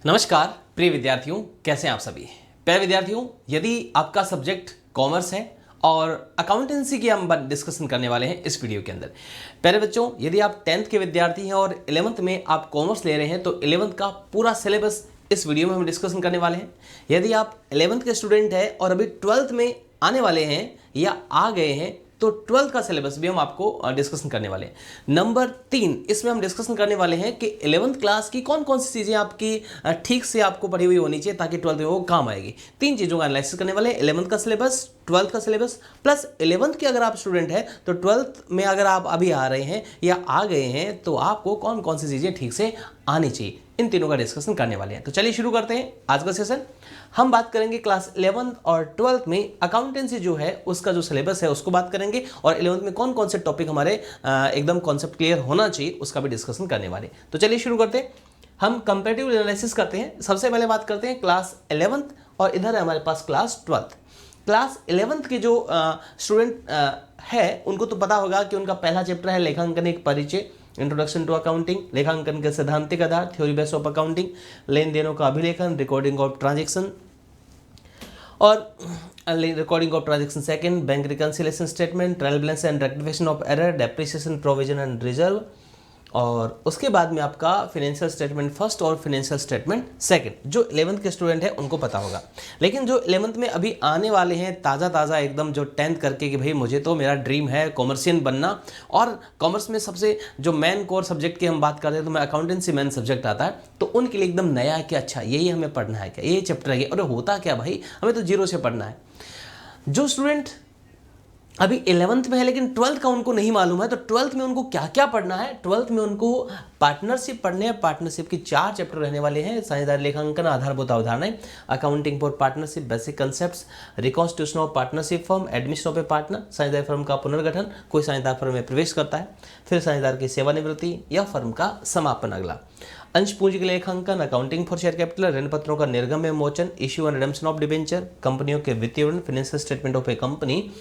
नमस्कार प्रिय विद्यार्थियों, कैसे हैं आप सभी। प्यारे विद्यार्थियों, यदि आपका सब्जेक्ट कॉमर्स है और अकाउंटेंसी की हम डिस्कशन करने वाले हैं इस वीडियो के अंदर। प्यारे बच्चों, यदि आप 10th के विद्यार्थी हैं और 11th में आप कॉमर्स ले रहे हैं तो 11th का पूरा सिलेबस इस वीडियो में हम डिस्कशन करने वाले हैं। यदि आप 11th के स्टूडेंट हैं और अभी 12th में आने वाले हैं या आ गए हैं तो 12th का सिलेबस भी हम आपको डिस्कशन करने वाले हैं। नंबर 3, इसमें हम डिस्कशन करने वाले हैं कि 11th क्लास की कौन कौन सी चीज़ें आपकी ठीक से आपको पढ़ी हुई होनी चाहिए ताकि 12th में वो काम आएगी। 3 चीज़ों का एनालिसिस करने वाले हैं, 11th का सिलेबस, 12th का सिलेबस प्लस 11th के अगर आप स्टूडेंट हैं तो 12th में अगर आप अभी आ रहे हैं या आ गए हैं तो आपको कौन कौन सी चीज़ें ठीक से आनी चाहिए, इन तीनों का डिस्कशन करने वाले हैं। तो चलिए शुरू करते हैं आज का सेशन। हम बात करेंगे क्लास 11th और 12th में अकाउंटेंसी जो है उसका जो सिलेबस है उसको बात करेंगे और 11th में कौन कौन से टॉपिक हमारे एकदम कॉन्सेप्ट क्लियर होना चाहिए उसका भी डिस्कशन करने वाले। तो चलिए शुरू करते हैं। हम कंपैरेटिव एनालिसिस करते हैं। सबसे पहले बात करते हैं क्लास 11th और इधर है हमारे पास क्लास 12th। क्लास 11th के जो स्टूडेंट है उनको तो पता होगा कि उनका पहला चैप्टर है लेखांकन एक परिचय, इंट्रोडक्शन टू अकाउंटिंग, लेखांकन के सैद्धांतिक आधार, थ्योरी बेस ऑफ अकाउंटिंग, लेन देनों का अभिलेखन, रिकॉर्डिंग ऑफ ट्रांजैक्शन और recording of transaction second, bank reconciliation statement, trial balance and rectification of error, depreciation provision and reserve, और उसके बाद में आपका फाइनेंशियल स्टेटमेंट फर्स्ट और फाइनेंशियल स्टेटमेंट सेकंड। जो 11th के स्टूडेंट है उनको पता होगा, लेकिन जो 11th में अभी आने वाले हैं ताज़ा एकदम, जो 10th करके कि भाई मुझे तो मेरा ड्रीम है कॉमर्शियन बनना और कॉमर्स में सबसे जो मेन कोर सब्जेक्ट की हम बात करते हैं तो मैं अकाउंटेंसी मेन सब्जेक्ट आता है, तो उनके लिए एकदम नया है कि अच्छा यही हमें पढ़ना है क्या, ये चैप्टर है, अरे होता क्या भाई, हमें तो जीरो से पढ़ना है। जो स्टूडेंट अभी 11th में है लेकिन 12th का उनको नहीं मालूम है तो 12th में उनको क्या क्या पढ़ना है। 12th में उनको पार्टनरशिप पढ़ने हैं। पार्टनरशिप की 4 चैप्टर रहने वाले हैं। साझेदारी लेखांकन, आधारभूत अवधारणाएं, accounting for partnership, basic concepts, reconstitution of partnership firm, admission of A partner, साझेदार फर्म का पुनर्गठन, कोई साझेदार फर्म में प्रवेश करता है, फिर साझेदार की सेवानिवृत्ति या फर्म का समापन। अगला अंश पूंजी के लेखांकन, अकाउंटिंग फॉर शेयर कैपिटल, ऋण पत्रों का निर्गम एवं मोचन, issue and redemption of debenture, कंपनियों के वित्तीय विवरण, financial statement of a company,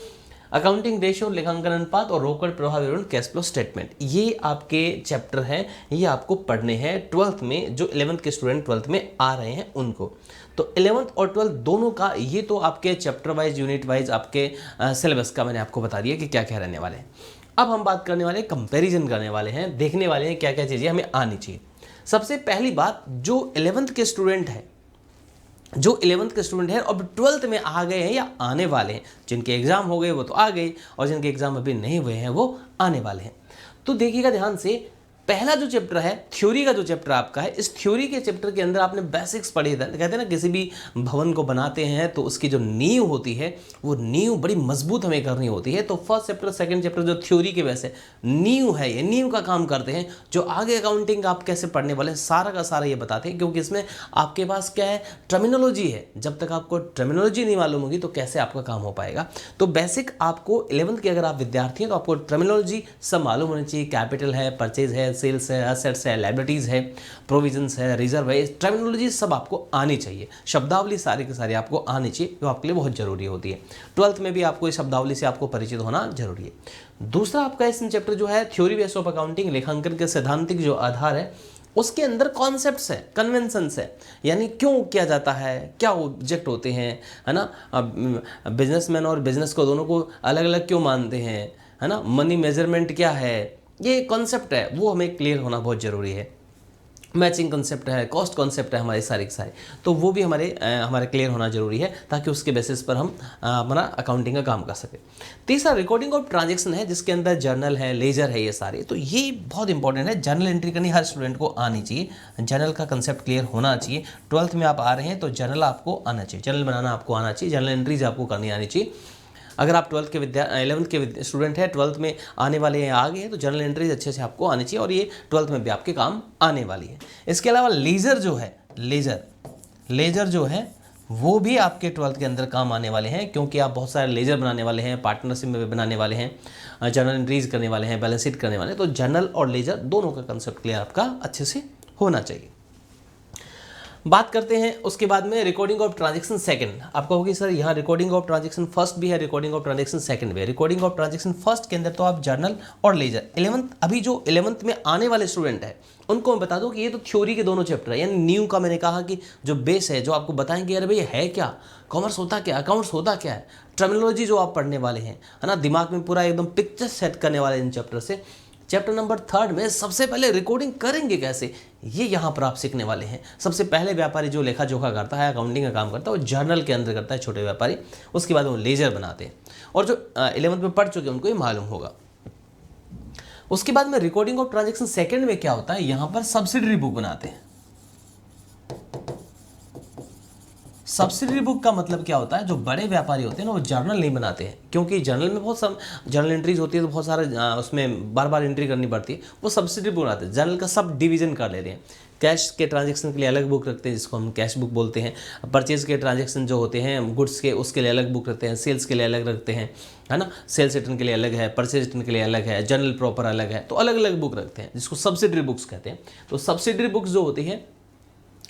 accounting ratio, लेखांकन अनुपात और रोकड़ प्रवाह विवरण, कैश फ्लो स्टेटमेंट। ये आपके चैप्टर हैं, ये आपको पढ़ने हैं 12th में। जो 11th के स्टूडेंट 12th में आ रहे हैं उनको तो 11th और 12th दोनों का ये तो आपके चैप्टर वाइज, यूनिट वाइज आपके सिलेबस का मैंने आपको बता दिया कि क्या क्या रहने वाले हैं। अब हम बात करने वाले, कंपेरिजन करने वाले हैं, देखने वाले हैं क्या क्या चीज़ें हमें आनी चाहिए। सबसे पहली बात, जो 11th के स्टूडेंट है, जो 11th के स्टूडेंट हैं अब 12th में आ गए हैं या आने वाले हैं, जिनके एग्जाम हो गए वो तो आ गए और जिनके एग्जाम अभी नहीं हुए हैं वो आने वाले हैं। तो देखिएगा ध्यान से, पहला जो चैप्टर है थ्योरी का, जो चैप्टर आपका है, इस थ्योरी के चैप्टर के अंदर आपने बेसिक्स पढ़े थे। कहते हैं ना किसी भी भवन को बनाते हैं तो उसकी जो नींव होती है वो नींव बड़ी मजबूत हमें करनी होती है। तो फर्स्ट चैप्टर सेकंड चैप्टर जो थ्योरी के वैसे नींव है, ये नींव का काम करते हैं। जो आगे अकाउंटिंग आप कैसे पढ़ने वाले हैं सारा का सारा ये बताते हैं, क्योंकि इसमें आपके पास क्या है, टर्मिनोलॉजी है। जब तक आपको टर्मिनोलॉजी नहीं मालूम होगी तो कैसे आपका काम हो पाएगा। तो बेसिक आपको 11th के अगर आप विद्यार्थी हैं तो आपको टर्मिनोलॉजी सब मालूम होनी चाहिए। कैपिटल है, परचेज है, सेल्स है, एसेट्स है, लायबिलिटीज है, प्रोविजंस है, रिजर्व है, टर्मिनोलॉजी सब आपको आनी चाहिए। शब्दावली सारी की सारी आपको आनी चाहिए, जो आपके लिए बहुत जरूरी होती है। 12th में भी आपको इस शब्दावली से आपको परिचित होना जरूरी है। दूसरा आपका इसमें चैप्टर जो है थ्योरी बेस ऑफ अकाउंटिंग, लेखांकन के सैद्धांतिक जो आधार है, उसके अंदर कॉन्सेप्ट्स है, कन्वेंशंस है, यानी क्यों किया जाता है, क्या ऑब्जेक्ट होते हैं, है ना, बिजनेसमैन और बिजनेस को दोनों को अलग अलग क्यों मानते हैं, है ना, मनी मेजरमेंट क्या है, ये कॉन्सेप्ट है वो हमें क्लियर होना बहुत ज़रूरी है। मैचिंग कॉन्सेप्ट है, कॉस्ट कॉन्सेप्ट है, हमारे सारे के सारे, तो वो भी हमारे क्लियर होना जरूरी है ताकि उसके बेसिस पर हम हमारा अकाउंटिंग का काम कर सकें। तीसरा रिकॉर्डिंग ऑफ ट्रांजैक्शन है, जिसके अंदर जर्नल है, लेजर है, ये सारे, तो ये बहुत इंपॉर्टेंट है। जर्नल एंट्री करनी हर स्टूडेंट को आनी चाहिए, जर्नल का कंसेप्ट क्लियर होना चाहिए। 12th में आप आ रहे हैं तो जर्नल आपको आना चाहिए, जर्नल बनाना आपको आना चाहिए, जर्नल एंट्रीज आपको करनी आनी चाहिए। अगर आप 11th के स्टूडेंट हैं, 12th में आने वाले हैं, आ गए हैं, तो जर्नल एंट्रीज अच्छे से आपको आनी चाहिए और ये 12th में भी आपके काम आने वाली है। इसके अलावा लेजर जो है, लेजर जो है वो भी आपके 12th के अंदर काम आने वाले हैं, क्योंकि आप बहुत सारे लेजर बनाने वाले हैं, पार्टनरशिप में बनाने वाले हैं, जर्नल एंट्रीज करने वाले हैं, बैलेंस शीट करने वाले हैं। तो जर्नल और लेजर दोनों का कंसेप्ट क्लियर आपका अच्छे से होना चाहिए। बात करते हैं उसके बाद में रिकॉर्डिंग ऑफ ट्रांजैक्शन सेकंड। आपको होगी सर यहाँ रिकॉर्डिंग ऑफ ट्रांजैक्शन फर्स्ट भी है, रिकॉर्डिंग ऑफ ट्रांजैक्शन सेकंड भी है। रिकॉर्डिंग ऑफ ट्रांजैक्शन फर्स्ट के अंदर तो आप जर्नल और लेजर 11th, अभी जो 11th में आने वाले स्टूडेंट है उनको मैं बता दूं कि ये तो थ्योरी के दोनों चैप्टर है, यानी न्यू का मैंने कहा कि जो बेस है, जो आपको बताएंगे अरे भाई है क्या, कॉमर्स होता क्या, अकाउंट्स होता क्या है, टर्मिनोलॉजी जो आप पढ़ने वाले हैं, है ना, दिमाग में पूरा एकदम पिक्चर सेट करने वाले इन चैप्टर से। चैप्टर नंबर 3 में सबसे पहले रिकॉर्डिंग करेंगे कैसे, ये यहाँ पर आप सीखने वाले हैं। सबसे पहले व्यापारी जो लेखा जोखा करता है, अकाउंटिंग का काम करता है, वो जर्नल के अंदर करता है छोटे व्यापारी, उसके बाद वो लेजर बनाते हैं, और जो 11th में पढ़ चुके हैं उनको ये मालूम होगा। उसके बाद में रिकॉर्डिंग ऑफ ट्रांजैक्शन सेकंड में क्या होता है, यहाँ पर सब्सिडरी बुक बनाते हैं। सब्सिडरी बुक का मतलब क्या होता है, जो बड़े व्यापारी होते हैं ना वो जर्नल नहीं बनाते हैं, क्योंकि जर्नल में बहुत सब जर्नल एंट्रीज होती है तो बहुत सारा उसमें बार बार एंट्री करनी पड़ती है। वो सब्सिडरी बुक बनाते हैं, जर्नल का सब डिवीजन कर लेते हैं। कैश के ट्रांजैक्शन के लिए अलग बुक रखते हैं जिसको हम कैश बुक बोलते हैं। परचेज के ट्रांजैक्शन जो होते हैं गुड्स के, उसके लिए अलग बुक रखते हैं। सेल्स के लिए अलग रखते हैं, है ना, सेल्स रिटर्न के लिए अलग है, परचेज रिटर्न के लिए अलग है, जर्नल प्रॉपर अलग है, तो अलग अलग बुक रखते हैं जिसको सब्सिडरी बुक्स कहते हैं। तो सब्सिडरी बुक्स जो होती है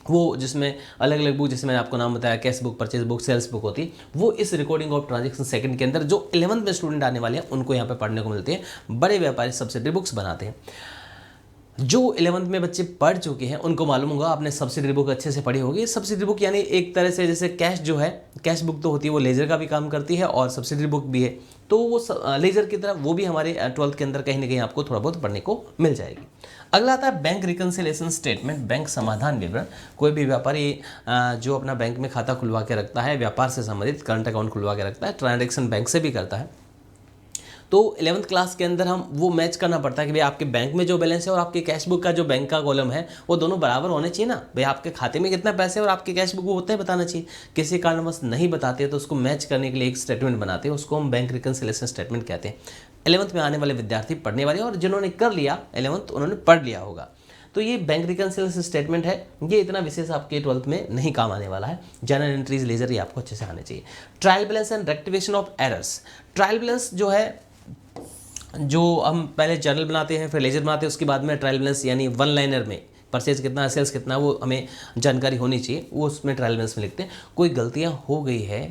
वो जिसमें अलग अलग बुक, जैसे मैंने आपको नाम बताया, cash book, purchase book, sales book होती है, वो इस रिकॉर्डिंग ऑफ ट्रांजैक्शन सेकंड के अंदर जो 11th में स्टूडेंट आने वाले हैं उनको यहाँ पे पढ़ने को मिलती है। बड़े व्यापारी सब्सिडरी बुक्स बनाते हैं। जो 11th में बच्चे पढ़ चुके हैं उनको मालूम होगा, आपने सब्सिडरी बुक अच्छे से पढ़ी होगी। सब्सिडरी बुक यानी एक तरह से जैसे कैश जो है, कैश बुक तो होती है वो लेजर का भी काम करती है और सब्सिडरी बुक भी है, तो वो लेजर की तरह वो भी हमारे 12th के अंदर कहीं ना कहीं आपको थोड़ा बहुत पढ़ने को मिल जाएगी। अगला आता है बैंक रिकन्सिलेशन स्टेटमेंट, बैंक समाधान विवरण। कोई भी व्यापारी जो अपना बैंक में खाता खुलवा के रखता है, व्यापार से संबंधित करंट अकाउंट खुलवा के रखता है, ट्रांजैक्शन बैंक से भी करता है, तो 11th क्लास के अंदर हम वो मैच करना पड़ता है कि भाई आपके बैंक में जो बैलेंस है और आपके कैश बुक का जो बैंक का कॉलम है वो दोनों बराबर होने चाहिए ना। भाई आपके खाते में कितना पैसे और आपके कैश बुक वो होते हैं बताना चाहिए। किसी कारणवश नहीं बताते तो उसको मैच करने के लिए एक स्टेटमेंट बनाते हैं, उसको हम बैंक रिकन्सिलेशन स्टेटमेंट कहते हैं। 11th में आने वाले विद्यार्थी पढ़ने वाले और जिन्होंने कर लिया 11th उन्होंने पढ़ लिया होगा। तो ये बैंक रिकन्सिलेशन स्टेटमेंट है, ये इतना विशेष आपके 12th में नहीं काम आने वाला है। जर्नल एंट्रीज, लेजर, ये आपको अच्छे से आने चाहिए। Trial balance and rectification of errors. Trial balance जो है, जो हम पहले जर्नल बनाते हैं फिर लेजर बनाते हैं, उसके बाद में ट्रायल बैलेंस यानी वन लाइनर में परचेज कितना, सेल्स कितना, वो हमें जानकारी होनी चाहिए, वो उसमें ट्रायल बैलेंस में लिखते हैं। कोई गलतियां हो गई है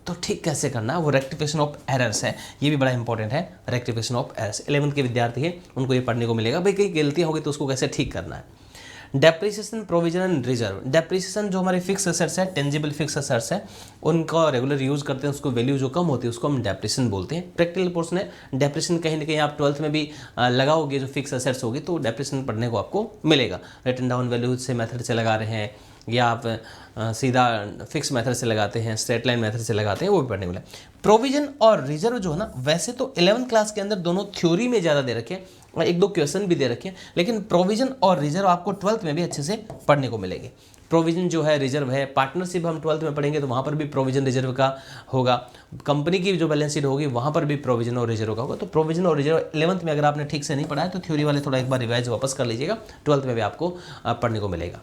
तो ठीक कैसे करना, वो रेक्टिफिकेशन ऑफ एरर्स है, ये भी बड़ा इंपॉर्टेंट है। रेक्टिफिकेशन ऑफ एरर्स 11th के विद्यार्थी हैं उनको ये पढ़ने को मिलेगा, भाई कई गलतियां हो गई तो उसको कैसे ठीक करना है। Depreciation, provision and reserve. Depreciation जो हमारे फिक्स एसेट्स है, टेंजिबल फिक्स एसेट्स है, उनका रेगुलर यूज करते हैं, उसको वैल्यू जो कम होती है उसको हम डेप्रिसिएशन बोलते हैं। प्रैक्टिकल पोर्शन है डेप्रिसिएशन, कहीं ना कहीं आप 12th में भी लगाओगे, जो फिक्स एसेट्स होगी तो डेप्रिसिएशन पढ़ने को आपको मिलेगा। रिटन डाउन वैल्यू से मेथड से लगा रहे हैं या आप सीधा फिक्स मेथड से लगाते हैं, स्ट्रेट लाइन मेथड से लगाते हैं, वो भी पढ़ने वाला है। प्रोविजन और रिजर्व जो है ना, वैसे तो 11th क्लास के अंदर दोनों थ्योरी में ज़्यादा दे रखे हैं और एक दो क्वेश्चन भी दे रखे हैं, लेकिन प्रोविजन और रिजर्व आपको 12th में भी अच्छे से पढ़ने को मिलेंगे। प्रोविजन जो है, रिजर्व है, पार्टनरशिप हम 12th में पढ़ेंगे तो वहाँ पर भी प्रोविजन रिजर्व का होगा। कंपनी की जो बैलेंस शीट होगी वहाँ पर भी प्रोविजन और रिजर्व का होगा। तो प्रोविजन और रिजर्व 11th में अगर आपने ठीक से नहीं पढ़ा है तो थ्योरी वाले थोड़ा एक बार रिवाइज वापस कर लीजिएगा, 12th में भी आपको पढ़ने को मिलेगा।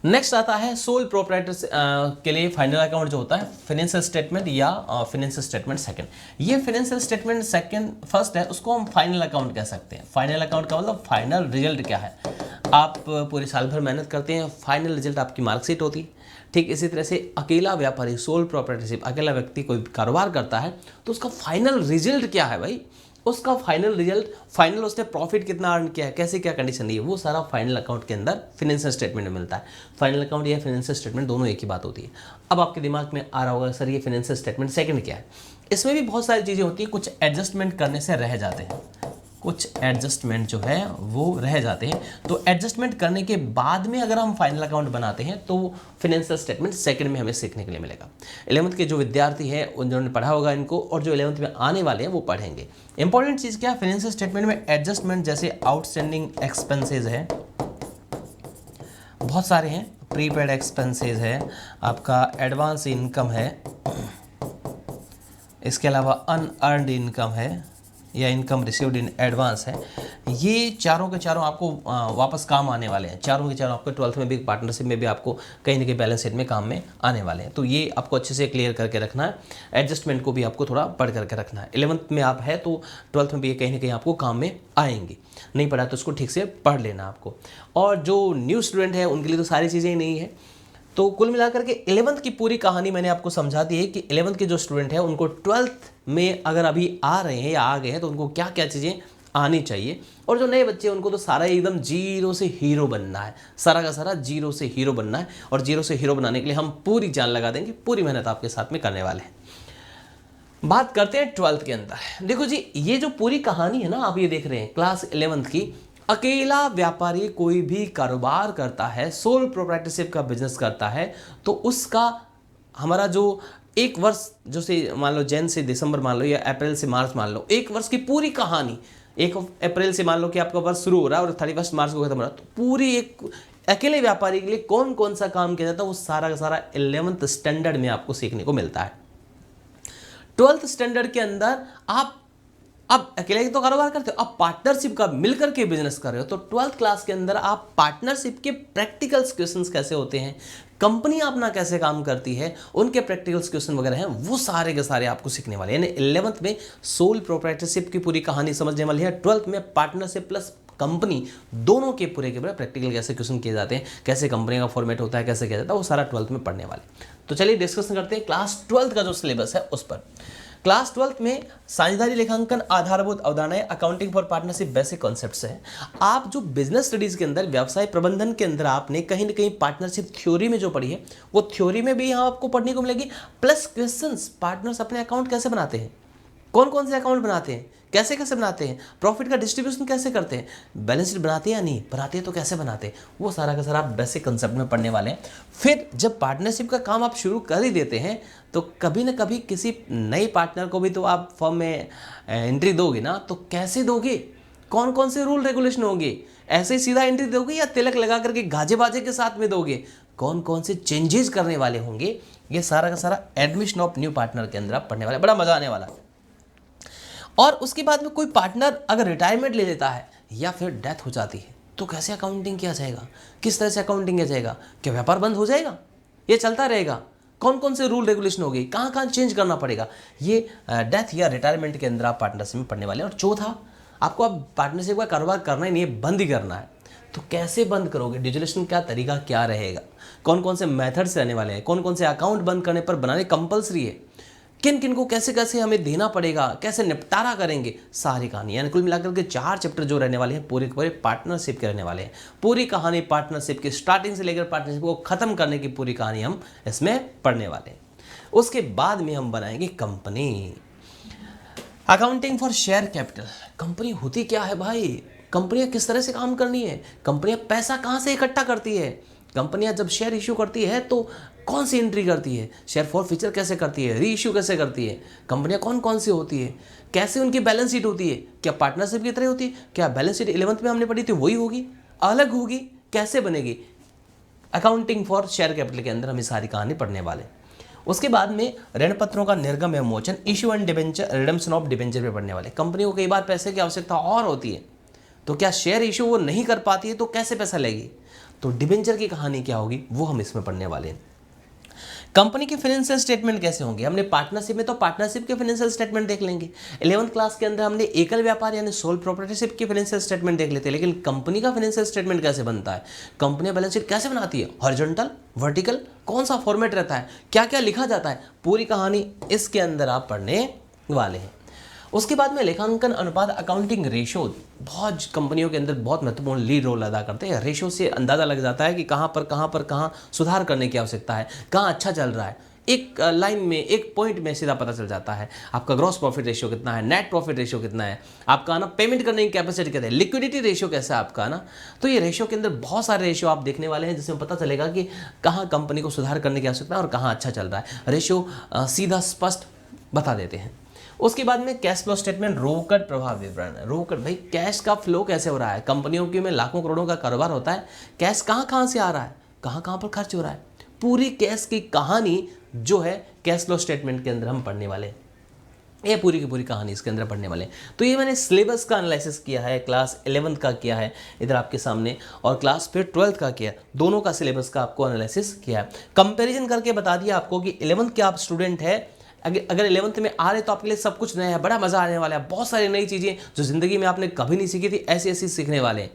नेक्स्ट आता है सोल प्रोप्राइटर्स के लिए फाइनल अकाउंट जो होता है, फाइनेंशियल स्टेटमेंट या फाइनेंशियल स्टेटमेंट सेकंड। ये फाइनेंशियल स्टेटमेंट सेकंड फर्स्ट है, उसको हम फाइनल अकाउंट कह सकते हैं। फाइनल अकाउंट का मतलब फाइनल रिजल्ट क्या है, आप पूरे साल भर मेहनत करते हैं, फाइनल रिजल्ट आपकी मार्कशीट होती है। ठीक इसी तरह से अकेला व्यापारी, सोल प्रोप्राइटरशिप, अकेला व्यक्ति कोई कारोबार करता है तो उसका फाइनल रिजल्ट क्या है भाई, उसका फाइनल रिजल्ट, फाइनल उसने प्रॉफिट कितना अर्न किया है, कैसे क्या कंडीशन रही है, वो सारा फाइनल अकाउंट के अंदर फाइनेंशियल स्टेटमेंट में मिलता है। फाइनल अकाउंट या फाइनेंशियल स्टेटमेंट दोनों एक ही बात होती है। अब आपके दिमाग में आ रहा होगा सर ये फाइनेंशियल स्टेटमेंट सेकंड क्या है। इसमें भी बहुत सारी चीज़ें होती है, कुछ एडजस्टमेंट करने से रह जाते हैं, कुछ एडजस्टमेंट जो है वो रह जाते हैं। तो एडजस्टमेंट करने के बाद में अगर हम फाइनल अकाउंट बनाते हैं तो फाइनेंशियल स्टेटमेंट सेकंड में हमें सीखने के लिए मिलेगा। 11th के जो विद्यार्थी हैं उन्होंने पढ़ा होगा इनको, और जो 11th में आने वाले हैं वो पढ़ेंगे। इंपॉर्टेंट चीज़ क्या है, फाइनेंशियल स्टेटमेंट में एडजस्टमेंट जैसे आउटस्टैंडिंग एक्सपेंसेस है, बहुत सारे हैं, प्रीपेड एक्सपेंसेस है, आपका एडवांस इनकम है, इसके अलावा अनअर्नड इनकम है, या इनकम रिसीव्ड इन एडवांस है, ये चारों के चारों आपको वापस काम आने वाले हैं। चारों के चारों आपको 12th में भी, पार्टनरशिप में भी आपको कहीं ना कहीं बैलेंस शीट में काम में आने वाले हैं। तो ये आपको अच्छे से क्लियर करके रखना है। एडजस्टमेंट को भी आपको थोड़ा पढ़ करके रखना है। 11th में आप है तो 12th में भी ये कहीं ना कहीं आपको काम में आएंगे। नहीं पढ़ा तो उसको ठीक से पढ़ लेना आपको। और जो न्यू स्टूडेंट है उनके लिए तो सारी चीज़ें ही नहीं है। तो कुल मिलाकर के 11th की पूरी कहानी मैंने आपको समझा दी है कि 11th के जो स्टूडेंट हैं उनको 12th में अगर अभी आ रहे हैं या आ गए हैं तो उनको क्या क्या चीज़ें आनी चाहिए। और जो नए बच्चे हैं उनको तो सारा एकदम जीरो से हीरो बनना है, सारा का सारा जीरो से हीरो बनना है। और जीरो से हीरो बनाने के लिए हम पूरी जान लगा देंगे, पूरी मेहनत आपके साथ में करने वाले हैं। बात करते हैं 12th के अंदर। देखो जी, ये जो पूरी कहानी है ना, आप ये देख रहे हैं क्लास 11th की, अकेला व्यापारी कोई भी कारोबार करता है, सोल प्रोप्राइटरशिप का बिजनेस करता है, तो उसका हमारा जो एक वर्ष, जो से मान लो जैन से दिसंबर मान लो या अप्रैल से मार्च मान लो, एक वर्ष की पूरी कहानी, 1 अप्रैल से मान लो कि आपका वर्ष शुरू हो रहा है और 31 मार्च को खत्म हो रहा है, तो पूरी एक अकेले व्यापारी के लिए कौन कौन सा काम किया जाता है वो सारा का सारा 11th स्टैंडर्ड में आपको सीखने को मिलता है। 12th स्टैंडर्ड के अंदर आप अब अकेले तो कारोबार करते हो, अब पार्टनरशिप का मिलकर के बिजनेस कर रहे हो, तो 12th क्लास के अंदर आप पार्टनरशिप के प्रैक्टिकल्स क्वेश्चंस कैसे होते हैं, कंपनी अपना कैसे काम करती है, उनके प्रैक्टिकल्स क्वेश्चन वगैरह हैं, वो सारे के सारे आपको सीखने वाले हैं। यानी 11th में सोल प्रोप्राइटरशिप की पूरी कहानी समझने वाली है, 12th में पार्टनरशिप प्लस कंपनी दोनों के पूरे प्रैक्टिकल कैसे क्वेश्चन किए जाते हैं, कैसे कंपनी का फॉर्मेट होता है, कैसे किया जाता है, वो सारा 12th में पढ़ने वाले। तो चलिए डिस्कशन करते हैं क्लास 12th का जो सिलेबस है उस पर। क्लास 12th में साझेदारी लेखांकन आधारभूत अवधारणाएं, accounting for partnership basic concepts है। आप जो बिजनेस स्टडीज के अंदर, व्यवसाय प्रबंधन के अंदर आपने कहीं ना कहीं पार्टनरशिप थ्योरी में जो पढ़ी है, वो थ्योरी में भी यहाँ आपको पढ़ने को मिलेगी, प्लस क्वेश्चंस, पार्टनर्स अपने अकाउंट कैसे बनाते हैं, कौन कौन से अकाउंट बनाते हैं, कैसे कैसे बनाते हैं, प्रॉफिट का डिस्ट्रीब्यूशन कैसे करते हैं, बैलेंस शीट बनाते हैं या नहीं बनाते हैं तो कैसे बनाते हैं, वो सारा का सारा आप बेसिक कंसेप्ट में पढ़ने वाले हैं। फिर जब पार्टनरशिप का काम आप शुरू कर ही देते हैं तो कभी ना कभी किसी नए पार्टनर को भी तो आप फर्म में एंट्री दोगे ना, तो कैसे दोगे, कौन कौन से रूल रेगुलेशन होंगे, ऐसे ही सीधा एंट्री दोगे या तिलक लगा करके गाजे बाजे के साथ में दोगे, कौन कौन से चेंजेस करने वाले होंगे, ये सारा का सारा एडमिशन ऑफ न्यू पार्टनर के अंदर आप पढ़ने वाले, बड़ा मजा आने वाला है। और उसके बाद में कोई पार्टनर अगर रिटायरमेंट ले लेता है या फिर डेथ हो जाती है तो कैसे अकाउंटिंग किया जाएगा, किस तरह से अकाउंटिंग किया जाएगा, क्या व्यापार बंद हो जाएगा, ये चलता रहेगा, कौन कौन से रूल रेगुलेशन होगी, कहाँ कहाँ चेंज करना पड़ेगा, ये डेथ या रिटायरमेंट के अंदर आप पार्टनरशिप में पढ़ने वाले हैं। और चौथा, आपको अब पार्टनरशिप का कारोबार करना ही नहीं है, बंद ही करना है, तो कैसे बंद करोगे, डिसोल्यूशन का तरीका क्या रहेगा, कौन कौन से मेथड्स रहने वाले हैं, कौन कौन से अकाउंट बंद करने पर बनाने कंपलसरी है, किन किन को कैसे कैसे हमें देना पड़ेगा, कैसे निपटारा करेंगे, सारी कहानी। यानी कुल मिलाकर के 4 चैप्टर जो रहने वाले हैं पूरे के पूरे पार्टनरशिप के रहने वाले हैं। पूरी कहानी पार्टनरशिप की स्टार्टिंग से लेकर पार्टनरशिप को खत्म करने की पूरी कहानी हम इसमें पढ़ने वाले हैं। उसके बाद में हम बनाएंगे company, accounting for share capital. Company होती क्या है भाई, कंपनियां किस तरह से काम करनी है, कंपनियां पैसा कहाँ से इकट्ठा करती है, कंपनियां जब शेयर इश्यू करती है तो कौन सी एंट्री करती है, शेयर फॉर फीचर कैसे करती है, री इश्यू कैसे करती है, कंपनियां कौन कौन सी होती है, कैसे उनकी बैलेंस शीट होती है, क्या पार्टनरशिप की तरह होती है, क्या बैलेंस शीट 11th में हमने पढ़ी थी वही होगी, अलग होगी, कैसे बनेगी। अकाउंटिंग फॉर शेयर कैपिटल के अंदर हम सारी कहानी पढ़ने वाले। उसके बाद में ऋण पत्रों का निर्गम एवं मोचन, issue and debenture, redemption of debenture पे पढ़ने वाले। कंपनी को कई बार पैसे की आवश्यकता और होती है, तो क्या शेयर इश्यू वो नहीं कर पाती है तो कैसे पैसा लेगी, तो डिबेंचर की कहानी क्या होगी वो हम इसमें पढ़ने वाले हैं। कंपनी के फाइनेंशियल स्टेटमेंट कैसे होंगे, हमने पार्टनरशिप में तो पार्टनरशिप के फाइनेंशियल स्टेटमेंट देख लेंगे। 11th क्लास के अंदर हमने एकल व्यापार यानी सोल प्रोप्राइटरशिप के फाइनेंशियल स्टेटमेंट देख लेते हैं, लेकिन कंपनी का फाइनेंशियल स्टेटमेंट कैसे बनता है, कंपनी बैलेंस शीट कैसे बनाती है, हॉरिजॉन्टल, वर्टिकल, कौन सा फॉर्मेट रहता है, क्या क्या लिखा जाता है, पूरी कहानी इसके अंदर आप पढ़ने वाले हैं। उसके बाद में लेखांकन अनुपात, अकाउंटिंग रेशो, बहुत कंपनियों के अंदर बहुत महत्वपूर्ण लीड रोल अदा करते हैं। रेशो से अंदाज़ा लग जाता है कि कहाँ सुधार करने की आवश्यकता है, कहाँ अच्छा चल रहा है, एक लाइन में, एक पॉइंट में सीधा पता चल जाता है आपका ग्रॉस प्रॉफिट रेशियो कितना है, नेट प्रॉफिट रेशियो कितना है, आपका ना पेमेंट करने की कैपेसिटी कितना है, लिक्विडिटी रेशियो कैसा है आपका ना। तो ये रेशियो के अंदर बहुत सारे रेशियो आप देखने वाले हैं जिसमें पता चलेगा कि कहाँ कंपनी को सुधार करने की आवश्यकता है और कहाँ अच्छा चल रहा है। रेशियो सीधा स्पष्ट बता देते हैं। उसके बाद में कैश फ्लो स्टेटमेंट, रोकड़ प्रभाव विवरण। रोकड़ भाई कैश का फ्लो कैसे हो रहा है, कंपनियों के में लाखों करोड़ों का कारोबार होता है, कैश कहाँ कहाँ से आ रहा है, कहाँ कहाँ पर खर्च हो रहा है, पूरी कैश की कहानी जो है कैश फ्लो स्टेटमेंट के अंदर हम पढ़ने वाले हैं। ये पूरी की पूरी कहानी इसके अंदर पढ़ने वाले हैं। तो ये मैंने सिलेबस का एनालिसिस किया है, क्लास 11th का किया है इधर आपके सामने, और क्लास फिर 12th का किया है, दोनों का सिलेबस का आपको एनालिसिस किया है, कंपैरिजन करके बता दिया आपको कि 11th के आप स्टूडेंट है, अगर 11th में आ रहे तो आपके लिए सब कुछ नया है, बड़ा मजा आने वाला है, बहुत सारी नई चीज़ें जो ज़िंदगी में आपने कभी नहीं सीखी थी ऐसी ऐसी सीखने वाले हैं।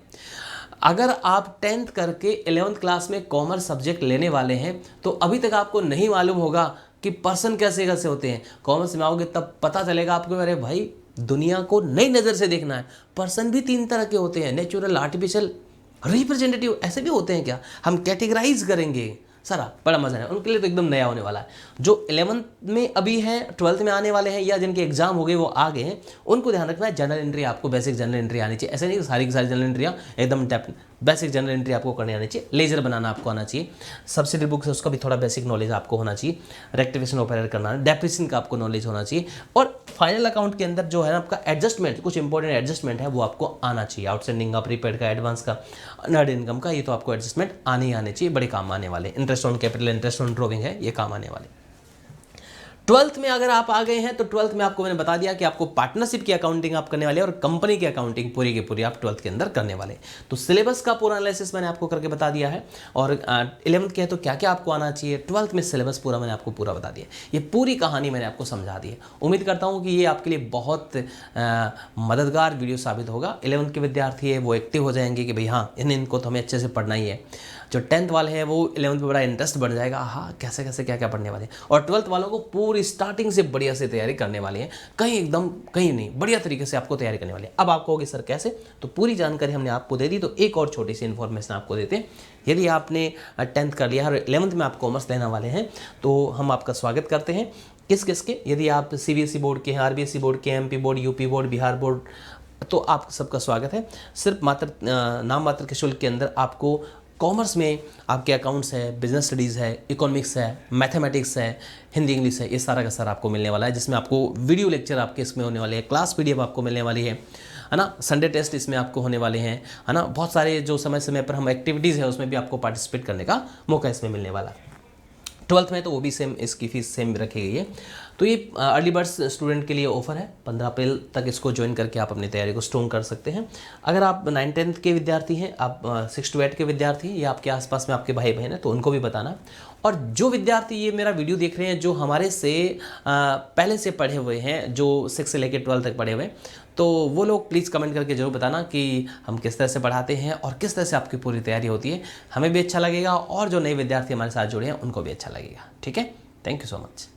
अगर आप 10th करके 11th क्लास में कॉमर्स सब्जेक्ट लेने वाले हैं तो अभी तक आपको नहीं मालूम होगा कि पर्सन कैसे कैसे होते हैं। कॉमर्स में आओगे तब पता चलेगा आपको, अरे भाई दुनिया को नई नज़र से देखना है, पर्सन भी 3 तरह के होते हैं, नेचुरल, आर्टिफिशियल, रिप्रेजेंटेटिव, ऐसे भी होते हैं क्या, हम कैटेगराइज करेंगे सारा, बड़ा मजा है। उनके लिए तो एकदम नया होने वाला है। जो 11th में अभी हैं, 12th में आने वाले हैं, या जिनके एग्जाम हो गए वो आ गए हैं, उनको ध्यान रखना है जनरल एंट्री, आपको बेसिक जनरल एंट्री आनी चाहिए। ऐसे नहीं कि सारी की सारी जनरल एंट्रियाँ एकदम डेप्थ, बेसिक जनरल एंट्री आपको करनी आनी चाहिए। लेजर बनाना आपको आना चाहिए, सब्सिडी बुक से उसका भी थोड़ा बेसिक नॉलेज आपको होना चाहिए, रेक्टिफिकेशन ऑपरेट करना है, डेप्रिसिएशन का आपको नॉलेज होना चाहिए, और फाइनल अकाउंट के अंदर जो है ना आपका एडजस्टमेंट, कुछ इंपॉर्टेंट एडजस्टमेंट है वो आपको आना चाहिए, आउटस्टैंडिंग का, प्रीपेड का, एडवांस का, नेट इनकम का, ये तो आपको एडजस्टमेंट आने ही आने चाहिए, बड़े काम आने वाले। Interest on capital, interest on drawing है, ये काम आने वाले। 12th में अगर आप आ गए हैं तो 12th में आपको मैंने बता दिया कि आपको पार्टनरशिप की अकाउंटिंग आप करने वाले हैं और कंपनी की अकाउंटिंग पूरी की पूरी आप 12th के अंदर करने वाले हैं। तो सिलेबस का पूरा एनालिसिस मैंने आपको करके बता दिया है, और 11th के है तो क्या क्या आपको आना चाहिए, 12th में सिलेबस पूरा मैंने आपको पूरा बता दिया, ये पूरी कहानी मैंने आपको समझा दी है। उम्मीद करता हूँ कि ये आपके लिए बहुत मददगार वीडियो साबित होगा। 11th के विद्यार्थी है वो एक्टिव हो जाएंगे कि भाई हाँ इनको तो हमें अच्छे से पढ़ना ही है। जो 10th वाले हैं वो 11th में बड़ा इंटरेस्ट बढ़ जाएगा, हाँ कैसे कैसे क्या क्या पढ़ने वाले हैं, और 12th वालों को पूरी स्टार्टिंग से बढ़िया से तैयारी करने वाले हैं, कहीं एकदम कहीं नहीं, बढ़िया तरीके से आपको तैयारी करने वाले हैं। अब आप कहोगे सर कैसे, तो पूरी जानकारी हमने आपको दे दी। तो एक और छोटी सी इन्फॉर्मेशन आपको देते हैं, यदि आपने 10th कर लिया और 11th में आप कॉमर्स लेने वाले हैं तो हम आपका स्वागत करते हैं। किस किस के, यदि आप CBSE बोर्ड के हैं, RBSE बोर्ड के, MP board, UP board, Bihar board, तो आप सबका स्वागत है। सिर्फ मात्र नाम मात्र के शुल्क के अंदर आपको कॉमर्स में आपके अकाउंट्स है, बिजनेस स्टडीज़ है, इकोनॉमिक्स है, मैथमेटिक्स है, हिंदी इंग्लिश है, ये सारा का सारा आपको मिलने वाला है, जिसमें आपको वीडियो लेक्चर आपके इसमें होने वाले हैं, क्लास PDF आपको मिलने वाली है ना, संडे टेस्ट इसमें आपको होने वाले हैं, है ना, बहुत सारे जो समय समय पर हम एक्टिविटीज़ है उसमें भी आपको पार्टिसिपेट करने का मौका इसमें मिलने वाला है। 12th में तो वो भी सेम, इसकी फीस सेम रखी गई है। तो ये अर्ली बर्ड्स स्टूडेंट के लिए ऑफर है, 15 अप्रैल तक इसको ज्वाइन करके आप अपनी तैयारी को स्ट्रॉन्ग कर सकते हैं। अगर आप 9-10 के विद्यार्थी हैं, आप 6 to 8 के विद्यार्थी हैं, या आपके आसपास में आपके भाई बहन हैं, तो उनको भी बताना। और जो विद्यार्थी ये मेरा वीडियो देख रहे हैं जो हमारे से पहले से पढ़े हुए हैं, जो 6 से लेकर 12 तक पढ़े हुए हैं, तो वो लोग प्लीज़ कमेंट करके ज़रूर बताना कि हम किस तरह से पढ़ाते हैं और किस तरह से आपकी पूरी तैयारी होती है। हमें भी अच्छा लगेगा और जो नए विद्यार्थी हमारे साथ जुड़े हैं उनको भी अच्छा लगेगा। ठीक है, थैंक यू सो मच।